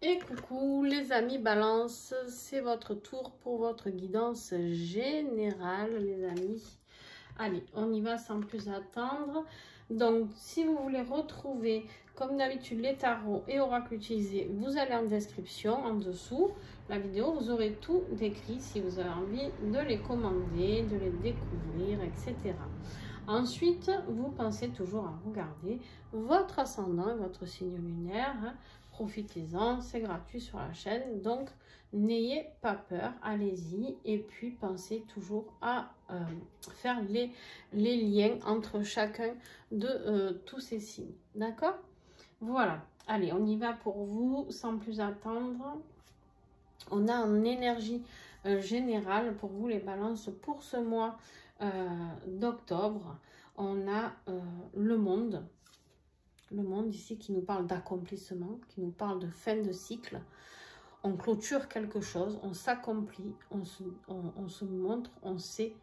Et coucou les amis Balance, c'est votre tour pour votre guidance générale les amis. Allez, on y va sans plus attendre. Donc, si vous voulez retrouver, comme d'habitude, les tarots et oracles utilisés, vous allez en description, en dessous, la vidéo. Vous aurez tout décrit si vous avez envie de les commander, de les découvrir, etc. Ensuite, vous pensez toujours à regarder votre ascendant et votre signe lunaire. Profitez-en, c'est gratuit sur la chaîne. Donc, n'ayez pas peur, allez-y. Et puis, pensez toujours à faire les liens entre chacun de tous ces signes. D'accord? Voilà. Allez, on y va pour vous sans plus attendre. On a en énergie générale pour vous les balances pour ce mois d'octobre. On a le monde ici qui nous parle d'accomplissement, qui nous parle de fin de cycle. On clôture quelque chose, on s'accomplit, on se montre, on sait,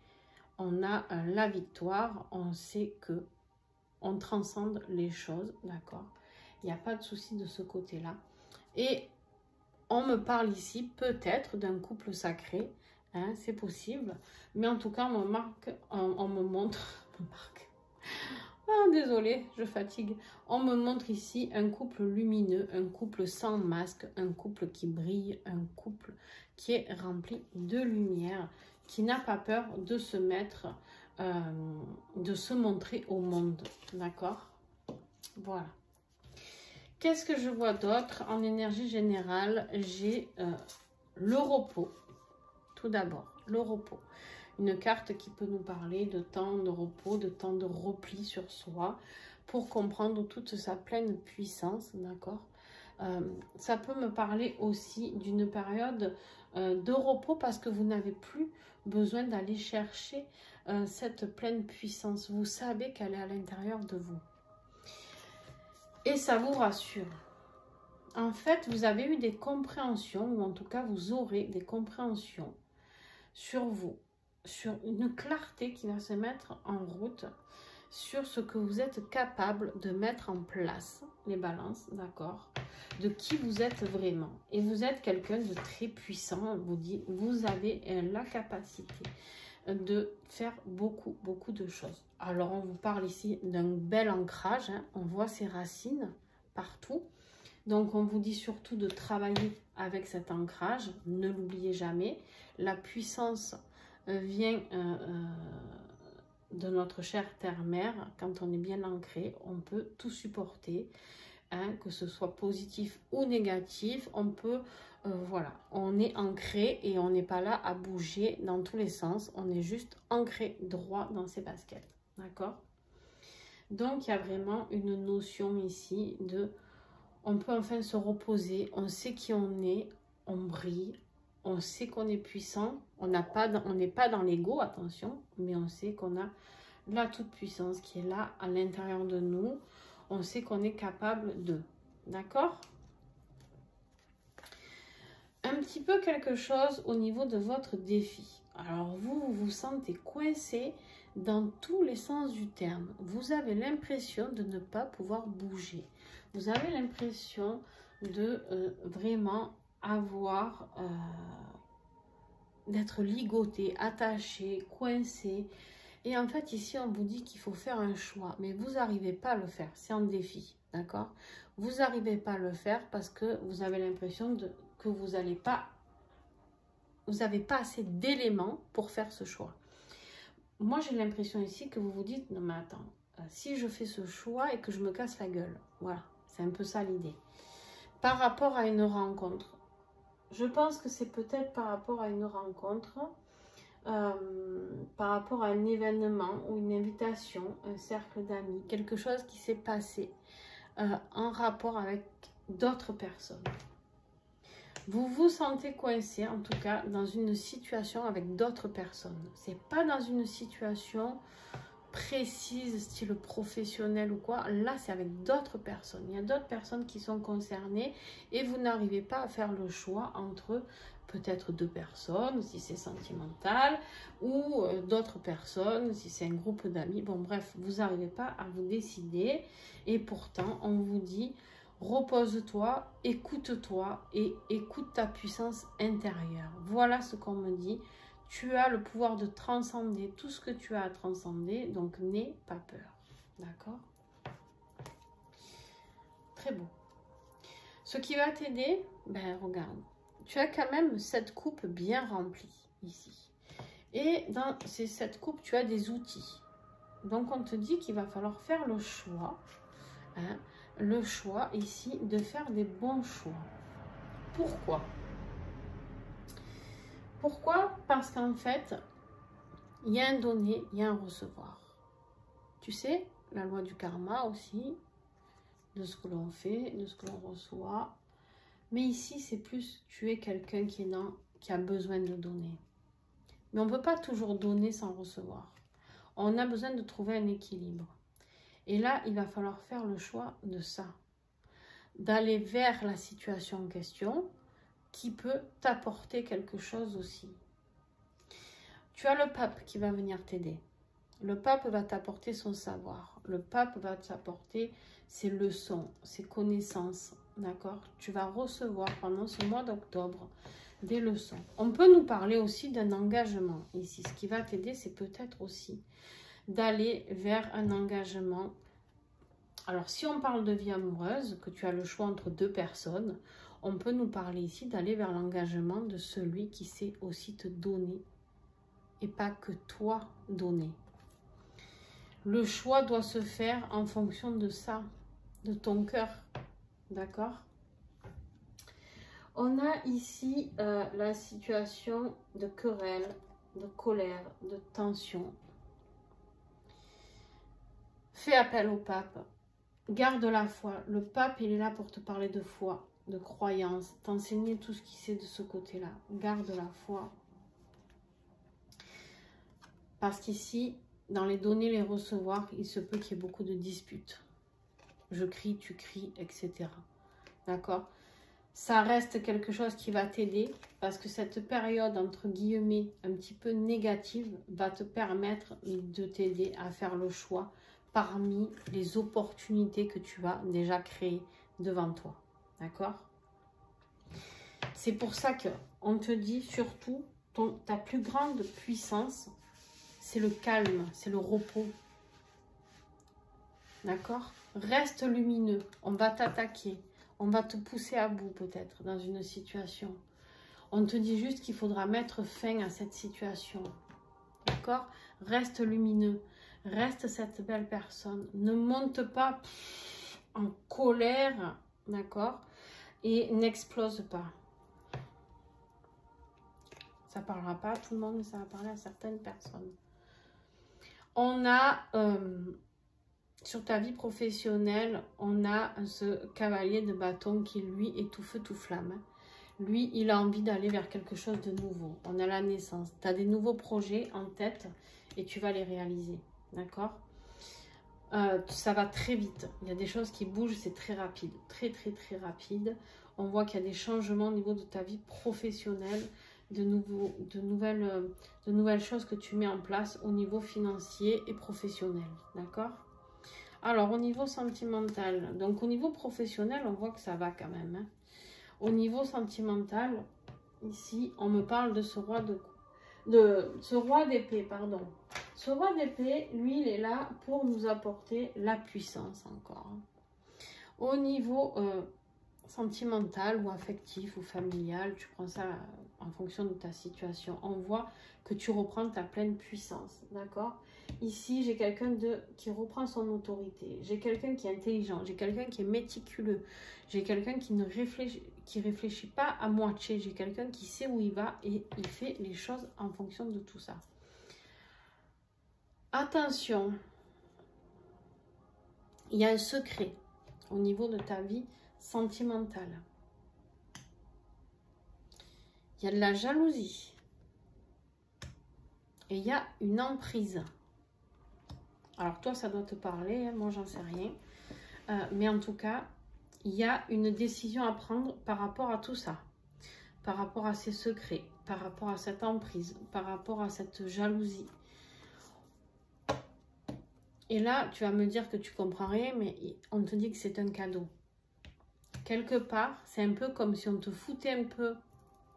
on a la victoire, on sait que on transcende les choses, d'accord? Il n'y a pas de souci de ce côté-là. Et on me parle ici peut-être d'un couple sacré, hein, c'est possible, mais en tout cas on me montre, ah, désolée, je fatigue. On me montre ici un couple lumineux, un couple sans masque, un couple qui brille, un couple qui est rempli de lumière, qui n'a pas peur de se mettre, de se montrer au monde. D'accord? Voilà. Qu'est-ce que je vois d'autre en énergie générale? J'ai le repos. Tout d'abord, le repos. Une carte qui peut nous parler de temps de repos, de temps de repli sur soi pour comprendre toute sa pleine puissance, d'accord? Ça peut me parler aussi d'une période de repos parce que vous n'avez plus besoin d'aller chercher cette pleine puissance. Vous savez qu'elle est à l'intérieur de vous. Et ça vous rassure. En fait, vous avez eu des compréhensions, ou en tout cas, vous aurez des compréhensions sur vous, sur une clarté qui va se mettre en route, sur ce que vous êtes capable de mettre en place, les balances, d'accord, de qui vous êtes vraiment. Et vous êtes quelqu'un de très puissant, vous avez la capacité de faire beaucoup de choses. Alors, on vous parle ici d'un bel ancrage, hein, on voit ses racines partout. Donc, on vous dit surtout de travailler avec cet ancrage. Ne l'oubliez jamais. La puissance vient de notre chère terre-mère. Quand on est bien ancré, on peut tout supporter, hein, que ce soit positif ou négatif. On peut, voilà, on est ancré et on n'est pas là à bouger dans tous les sens. On est juste ancré droit dans ses baskets. D'accord? Donc, il y a vraiment une notion ici de... On peut enfin se reposer, on sait qui on est, on brille, on sait qu'on est puissant, on n'est pas dans l'ego, attention, mais on sait qu'on a la toute-puissance qui est là à l'intérieur de nous, on sait qu'on est capable de, d'accord? Un petit peu quelque chose au niveau de votre défi. Alors vous vous sentez coincé dans tous les sens du terme. Vous avez l'impression de ne pas pouvoir bouger. Vous avez l'impression de vraiment avoir, d'être ligoté, attaché, coincé. Et en fait, ici, on vous dit qu'il faut faire un choix. Mais vous n'arrivez pas à le faire. C'est un défi, d'accord? Vous n'arrivez pas à le faire parce que vous avez l'impression que vous n'avez pas assez d'éléments pour faire ce choix. Moi, j'ai l'impression ici que vous vous dites, non mais attends, si je fais ce choix et que je me casse la gueule, voilà. C'est un peu ça l'idée. Par rapport à une rencontre, je pense que c'est peut-être par rapport à une rencontre, par rapport à un événement ou une invitation, un cercle d'amis, quelque chose qui s'est passé en rapport avec d'autres personnes. Vous vous sentez coincé, en tout cas, dans une situation avec d'autres personnes. C'est pas dans une situation précise, style professionnel ou quoi. Là, c'est avec d'autres personnes. Il y a d'autres personnes qui sont concernées et vous n'arrivez pas à faire le choix entre peut-être deux personnes, si c'est sentimental, ou d'autres personnes, si c'est un groupe d'amis. Bon, bref, vous n'arrivez pas à vous décider et pourtant, on vous dit, Repose-toi, écoute-toi et écoute ta puissance intérieure. Voilà ce qu'on me dit. Tu as le pouvoir de transcender tout ce que tu as à transcender, donc n'aie pas peur. D'accord? Très beau. Ce qui va t'aider, ben regarde, tu as quand même cette coupe bien remplie ici. Et dans cette coupe, tu as des outils. Donc on te dit qu'il va falloir faire le choix, hein, le choix ici de faire des bons choix. Pourquoi? Pourquoi? Parce qu'en fait, il y a un donner, il y a un recevoir. Tu sais, la loi du karma aussi, de ce que l'on fait, de ce que l'on reçoit. Mais ici, c'est plus, tu es quelqu'un qui a besoin de donner. Mais on ne peut pas toujours donner sans recevoir. On a besoin de trouver un équilibre. Et là, il va falloir faire le choix de ça. D'aller vers la situation en question qui peut t'apporter quelque chose aussi. Tu as le pape qui va venir t'aider. Le pape va t'apporter son savoir. Le pape va t'apporter ses leçons, ses connaissances. D'accord? Tu vas recevoir pendant ce mois d'octobre des leçons. On peut nous parler aussi d'un engagement ici. Ce qui va t'aider, c'est peut-être aussi d'aller vers un engagement. Alors, si on parle de vie amoureuse, que tu as le choix entre deux personnes, on peut nous parler ici d'aller vers l'engagement de celui qui sait aussi te donner et pas que toi donner. Le choix doit se faire en fonction de ça, de ton cœur. D'accord? On a ici la situation de querelle, de colère, de tension. Fais appel au pape. Garde la foi. Le pape, il est là pour te parler de foi, de croyance, t'enseigner tout ce qu'il sait de ce côté-là. Garde la foi. Parce qu'ici, dans les donner, les recevoir, il se peut qu'il y ait beaucoup de disputes. Je crie, tu cries, etc. D'accord? Ça reste quelque chose qui va t'aider parce que cette période, entre guillemets, un petit peu négative, va te permettre de t'aider à faire le choix parmi les opportunités que tu as déjà créées devant toi. D'accord? C'est pour ça qu'on te dit surtout, ta plus grande puissance, c'est le calme, c'est le repos. D'accord? Reste lumineux, on va t'attaquer, on va te pousser à bout peut-être dans une situation. On te dit juste qu'il faudra mettre fin à cette situation. D'accord? Reste lumineux, reste cette belle personne. Ne monte pas en colère, d'accord? Et n'explose pas. Ça ne parlera pas à tout le monde, mais ça va parler à certaines personnes. On a... sur ta vie professionnelle, on a ce cavalier de bâton qui, lui, est tout feu, tout flamme. Lui, il a envie d'aller vers quelque chose de nouveau. On a la naissance. Tu as des nouveaux projets en tête et tu vas les réaliser. D'accord? Ça va très vite. Il y a des choses qui bougent, c'est très rapide. Très, très, très rapide. On voit qu'il y a des changements au niveau de ta vie professionnelle, de nouvelles choses que tu mets en place au niveau financier et professionnel. D'accord? Alors, au niveau sentimental, donc au niveau professionnel, on voit que ça va quand même. Hein. Au niveau sentimental, ici, on me parle de ce roi d'épée, pardon. Ce roi d'épée, lui, il est là pour nous apporter la puissance encore. Au niveau sentimental ou affectif ou familial, tu prends ça en fonction de ta situation. On voit que tu reprends ta pleine puissance, d'accord? Ici, j'ai quelqu'un qui reprend son autorité. J'ai quelqu'un qui est intelligent. J'ai quelqu'un qui est méticuleux. J'ai quelqu'un qui ne réfléchit pas à moitié. J'ai quelqu'un qui sait où il va et il fait les choses en fonction de tout ça. Attention, il y a un secret au niveau de ta vie sentimentale. Il y a de la jalousie. Et il y a une emprise. Alors toi, ça doit te parler, hein, moi j'en sais rien. Mais en tout cas, il y a une décision à prendre par rapport à tout ça. Par rapport à ces secrets, par rapport à cette emprise, par rapport à cette jalousie. Et là, tu vas me dire que tu comprends rien, mais on te dit que c'est un cadeau. quelque part, c'est un peu comme si on te foutait un peu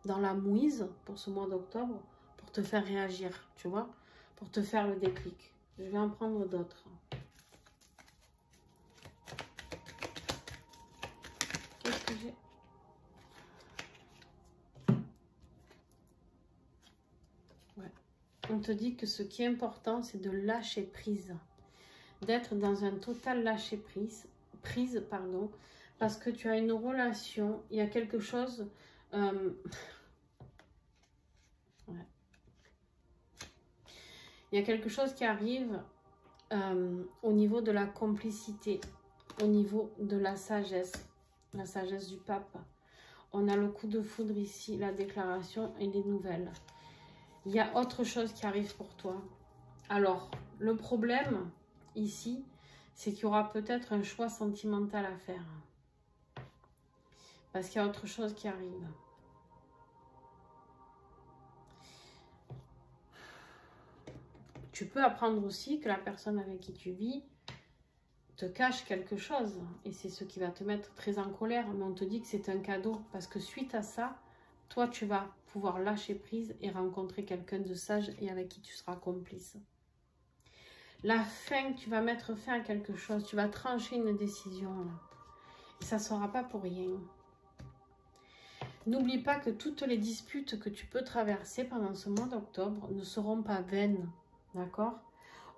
dans la mouise pour ce mois d'octobre, pour te faire réagir, tu vois, pour te faire le déclic. Je vais en prendre d'autres. Qu'est-ce que j'ai? Ouais. On te dit que ce qui est important, c'est de lâcher prise. D'être dans un total lâcher prise, pardon, parce que tu as une relation, il y a quelque chose... ouais. Il y a quelque chose qui arrive au niveau de la complicité, au niveau de la sagesse du pape. On a le coup de foudre ici, la déclaration et les nouvelles. Il y a autre chose qui arrive pour toi. Alors, le problème ici, c'est qu'il y aura peut-être un choix sentimental à faire. Parce qu'il y a autre chose qui arrive. Tu peux apprendre aussi que la personne avec qui tu vis te cache quelque chose. Et c'est ce qui va te mettre très en colère. Mais on te dit que c'est un cadeau. Parce que suite à ça, toi, tu vas pouvoir lâcher prise et rencontrer quelqu'un de sage et avec qui tu seras complice. La fin, tu vas mettre fin à quelque chose. Tu vas trancher une décision. Là. Et ça ne sera pas pour rien. N'oublie pas que toutes les disputes que tu peux traverser pendant ce mois d'octobre ne seront pas vaines. D'accord?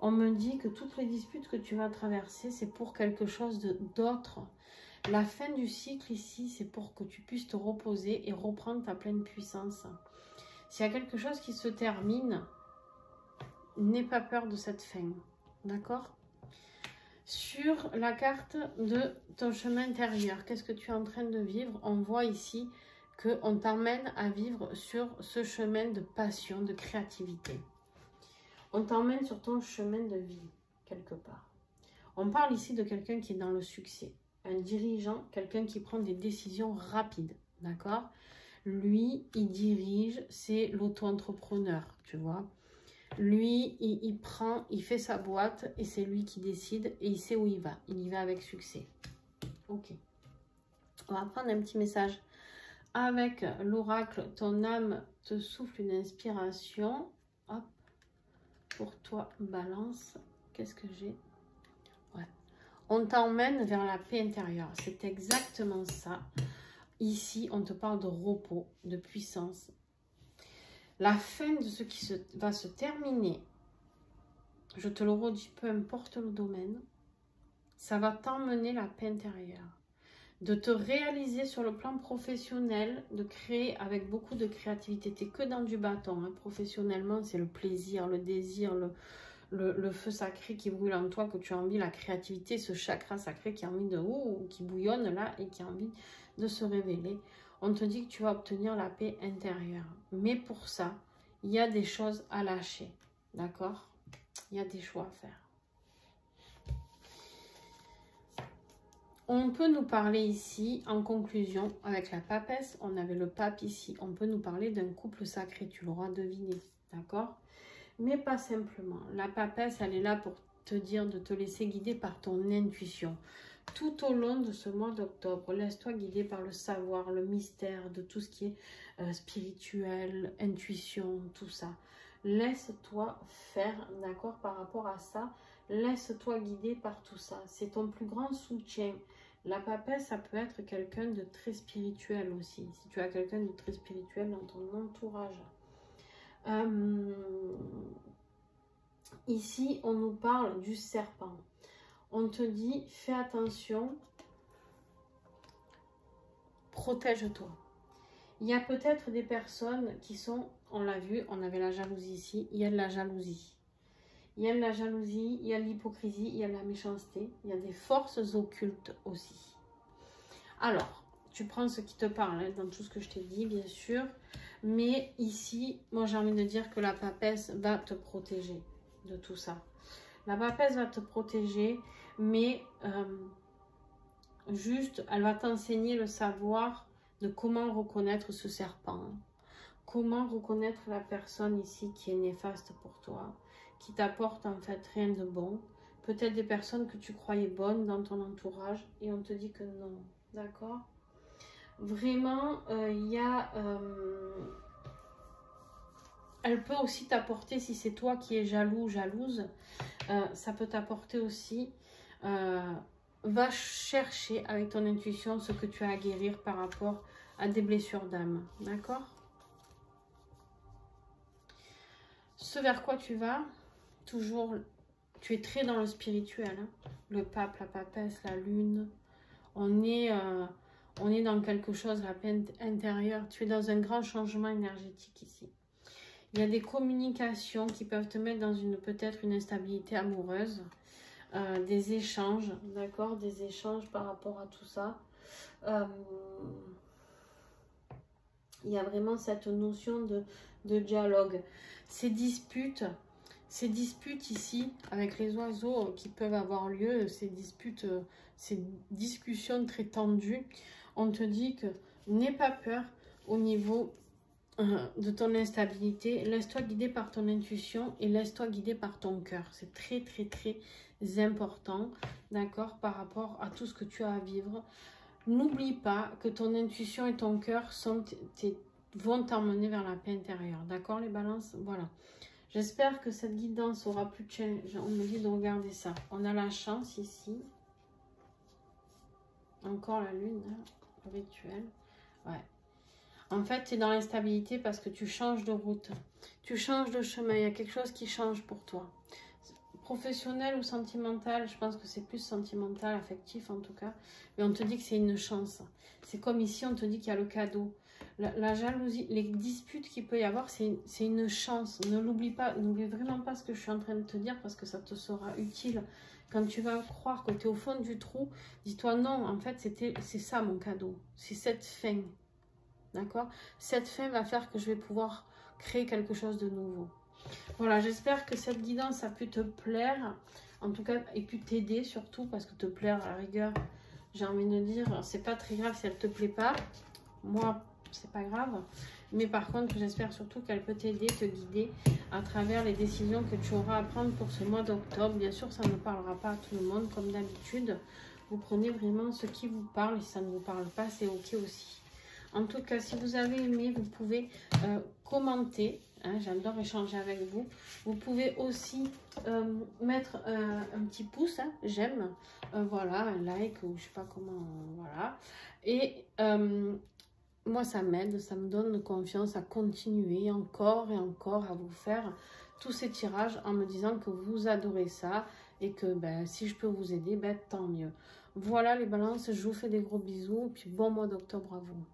On me dit que toutes les disputes que tu vas traverser, c'est pour quelque chose d'autre. La fin du cycle ici, c'est pour que tu puisses te reposer et reprendre ta pleine puissance. S'il y a quelque chose qui se termine, n'aie pas peur de cette fin. D'accord? Sur la carte de ton chemin intérieur, qu'est-ce que tu es en train de vivre? On voit ici qu'on t'emmène à vivre sur ce chemin de passion, de créativité. On t'emmène sur ton chemin de vie, quelque part. On parle ici de quelqu'un qui est dans le succès. Un dirigeant, quelqu'un qui prend des décisions rapides, d'accord? Lui, il dirige, c'est l'auto-entrepreneur, tu vois? Lui, il fait sa boîte et c'est lui qui décide et il sait où il va. Il y va avec succès. Ok. On va prendre un petit message. Avec l'oracle, ton âme te souffle une inspiration. Hop. Pour toi, balance, qu'est-ce que j'ai? Ouais. On t'emmène vers la paix intérieure. C'est exactement ça. Ici, on te parle de repos, de puissance. La fin de ce qui va se terminer, je te le redis, peu importe le domaine, ça va t'emmener la paix intérieure. De te réaliser sur le plan professionnel, de créer avec beaucoup de créativité. Tu n'es que dans du bâton. Hein. Professionnellement, c'est le plaisir, le désir, le feu sacré qui brûle en toi, que tu as envie, la créativité, ce chakra sacré qui a envie de qui bouillonne là et qui a envie de se révéler. On te dit que tu vas obtenir la paix intérieure. Mais pour ça, il y a des choses à lâcher. D'accord? Il y a des choix à faire. On peut nous parler ici, en conclusion, avec la papesse, on avait le pape ici, on peut nous parler d'un couple sacré, tu l'auras deviné, d'accord? Mais pas simplement. La papesse, elle est là pour te dire de te laisser guider par ton intuition. Tout au long de ce mois d'octobre, laisse-toi guider par le savoir, le mystère, de tout ce qui est spirituel, intuition, tout ça. Laisse-toi faire, d'accord, par rapport à ça. Laisse-toi guider par tout ça. C'est ton plus grand soutien. La papesse, ça peut être quelqu'un de très spirituel aussi. Si tu as quelqu'un de très spirituel dans ton entourage. Ici, on nous parle du serpent. On te dit, fais attention, protège-toi. Il y a peut-être des personnes qui sont, on l'a vu, on avait la jalousie ici, il y a de la jalousie. Il y a de la jalousie, il y a de l'hypocrisie, il y a de la méchanceté, il y a des forces occultes aussi. Alors, tu prends ce qui te parle hein, dans tout ce que je t'ai dit, bien sûr. Mais ici, moi j'ai envie de dire que la papesse va te protéger de tout ça. La papesse va te protéger, mais juste, elle va t'enseigner le savoir de comment reconnaître ce serpent. Comment reconnaître la personne ici qui est néfaste pour toi, qui t'apporte en fait rien de bon. Peut-être des personnes que tu croyais bonnes dans ton entourage et on te dit que non. D'accord? Vraiment, il y a... elle peut aussi t'apporter, si c'est toi qui es jaloux, jalouse, ça peut t'apporter aussi... va chercher avec ton intuition ce que tu as à guérir par rapport à des blessures d'âme. D'accord? Ce vers quoi tu vas, toujours, tu es très dans le spirituel. Hein? Le pape, la papesse, la lune. On est dans quelque chose, la paix intérieure. Tu es dans un grand changement énergétique ici. Il y a des communications qui peuvent te mettre dans peut-être une instabilité amoureuse. Des échanges, d'accord? Des échanges par rapport à tout ça. Il y a vraiment cette notion de dialogue. Ces disputes ici, avec les oiseaux qui peuvent avoir lieu, ces disputes, ces discussions très tendues, on te dit que n'aie pas peur au niveau de ton instabilité. Laisse-toi guider par ton intuition et laisse-toi guider par ton cœur. C'est très, très, très important, d'accord, par rapport à tout ce que tu as à vivre. N'oublie pas que ton intuition et ton cœur vont t'emmener vers la paix intérieure. D'accord, les balances? Voilà. J'espère que cette guidance aura plus de challenge. On me dit de regarder ça. On a la chance ici. Encore la lune, hein, rituel. Ouais. En fait, tu es dans l'instabilité parce que tu changes de route. Tu changes de chemin. Il y a quelque chose qui change pour toi. Professionnel ou sentimental, je pense que c'est plus sentimental, affectif en tout cas. Mais on te dit que c'est une chance. C'est comme ici, on te dit qu'il y a le cadeau. La jalousie, les disputes qu'il peut y avoir, c'est une chance. Ne l'oublie pas, n'oublie vraiment pas ce que je suis en train de te dire parce que ça te sera utile. Quand tu vas croire que tu es au fond du trou, dis-toi non, en fait, c'est ça mon cadeau. C'est cette fin. D'accord? Cette fin va faire que je vais pouvoir créer quelque chose de nouveau. Voilà, j'espère que cette guidance a pu te plaire, en tout cas, et pu t'aider surtout, parce que te plaire à la rigueur, j'ai envie de dire, c'est pas très grave si elle te plaît pas. Moi, c'est pas grave. Mais par contre, j'espère surtout qu'elle peut t'aider, te guider à travers les décisions que tu auras à prendre pour ce mois d'octobre. Bien sûr, ça ne parlera pas à tout le monde, comme d'habitude. Vous prenez vraiment ce qui vous parle, et si ça ne vous parle pas, c'est ok aussi. En tout cas, si vous avez aimé, vous pouvez commenter. Hein, j'adore échanger avec vous. Vous pouvez aussi mettre un petit pouce, hein, j'aime, voilà, un like ou je sais pas comment, voilà. Et moi, ça m'aide, ça me donne confiance à continuer encore et encore à vous faire tous ces tirages en me disant que vous adorez ça et que ben, si je peux vous aider, ben, tant mieux. Voilà les balances, je vous fais des gros bisous et puis bon mois d'octobre à vous.